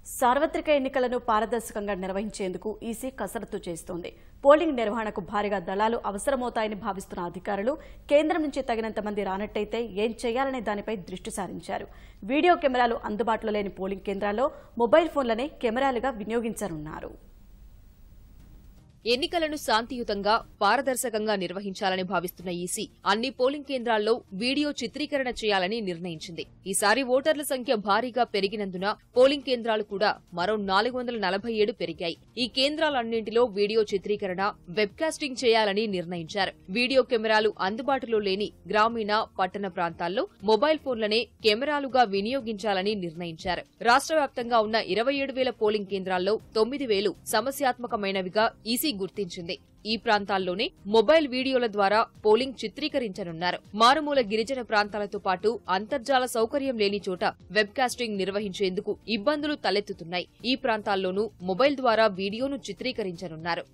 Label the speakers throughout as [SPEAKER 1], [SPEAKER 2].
[SPEAKER 1] సార్వత్రిక ఎన్నికలను పారదర్శకంగా నిర్వహించేందుకు ఈసీ కసరత్తు చేస్తోంది. పోలింగ్ నిర్వహణకు భారీగా దళాలు అవసరమవుతాయని భావిస్తున్న అధికారులు కేంద్రం నుంచి తగినంత మంది రానట్టయితే ఏం చేయాలనే దానిపై దృష్టి సారించారు. వీడియో కెమెరాలు అందుబాటులో లేని పోలింగ్ కేంద్రాల్లో మొబైల్ ఫోన్లనే కెమెరాలుగా వినియోగించనున్నారు.
[SPEAKER 2] ఎన్నికలను శాంతియుతంగా పారదర్శకంగా నిర్వహించాలని భావిస్తున్న ఈసీ అన్ని పోలింగ్ కేంద్రాల్లో వీడియో చిత్రీకరణ చేయాలని నిర్ణయించింది. ఈసారి ఓటర్ల సంఖ్య భారీగా పెరిగినందున పోలింగ్ కేంద్రాలు కూడా మరో 447 పెరిగాయి. ఈ కేంద్రాలన్నింటిలో వీడియో చిత్రీకరణ, వెబ్కాస్టింగ్ చేయాలని నిర్ణయించారు. వీడియో కెమెరాలు అందుబాటులో లేని గ్రామీణ, పట్టణ ప్రాంతాల్లో మొబైల్ ఫోన్లనే కెమెరాలుగా వినియోగించాలని నిర్ణయించారు. రాష్ట్ర వ్యాప్తంగా ఉన్న 27,000 పోలింగ్ కేంద్రాల్లో 9,000 సమస్యాత్మకమైనవిగా ఈసీ గుర్తించింది. ఈ ప్రాంతాల్లోనే మొబైల్ వీడియోల ద్వారా పోలింగ్ చిత్రీకరించనున్నారు. మారుమూల గిరిజన ప్రాంతాలతో పాటు అంతర్జాల సౌకర్యం లేని చోట వెబ్కాస్టింగ్ నిర్వహించేందుకు ఇబ్బందులు తలెత్తుతున్నాయి. ఈ ప్రాంతాల్లోనూ మొబైల్ ద్వారా వీడియోను చిత్రీకరించనున్నారు.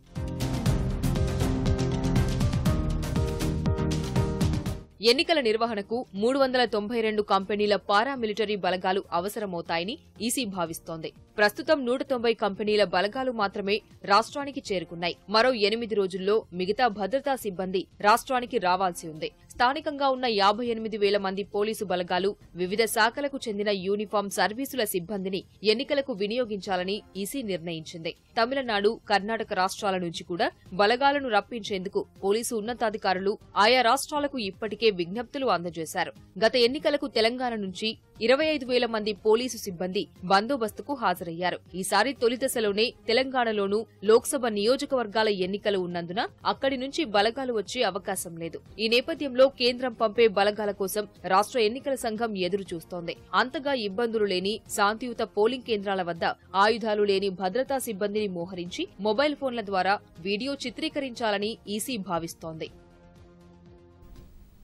[SPEAKER 2] ఎన్నికల నిర్వహణకు 392 కంపెనీల పారామిలిటరీ బలగాలు అవసరమవుతాయని ఈసీ భావిస్తోంది. ప్రస్తుతం 190 కంపెనీల బలగాలు మాత్రమే రాష్ట్రానికి చేరుకున్నాయి. మరో 8 రోజుల్లో మిగతా భద్రతా సిబ్బంది రాష్ట్రానికి రావాల్సి ఉంది. స్థానికంగా ఉన్న 58,000 మంది పోలీసు బలగాలు, వివిధ శాఖలకు చెందిన యూనిఫామ్ సర్వీసుల సిబ్బందిని ఎన్నికలకు వినియోగించాలని ఈసీ నిర్ణయించింది. తమిళనాడు, కర్ణాటక రాష్ట్రాల నుంచి కూడా బలగాలను రప్పించేందుకు పోలీసు ఉన్నతాధికారులు ఆయా రాష్ట్రాలకు ఇప్పటికే విజ్ఞప్తులు అందజేశారు. గత ఎన్నికలకు తెలంగాణ నుంచి 25,000 మంది పోలీసు సిబ్బంది బందోబస్తుకు హాజరయ్యారు. ఈసారి తొలి దశలోనే తెలంగాణలోనూ లోక్సభ నియోజకవర్గాల ఎన్నికలు ఉన్నందున అక్కడి నుంచి బలగాలు వచ్చే అవకాశం లేదు. ఈ నేపథ్యంలో కేంద్రం పంపే బలగాల కోసం రాష్ట్ర ఎన్నికల సంఘం ఎదురు చూస్తోంది. అంతగా ఇబ్బందులు లేని శాంతియుత పోలింగ్ కేంద్రాల వద్ద ఆయుధాలు లేని భద్రతా సిబ్బందిని మోహరించి మొబైల్ ఫోన్ల ద్వారా వీడియో చిత్రీకరించాలని ఈసీ భావిస్తోంది.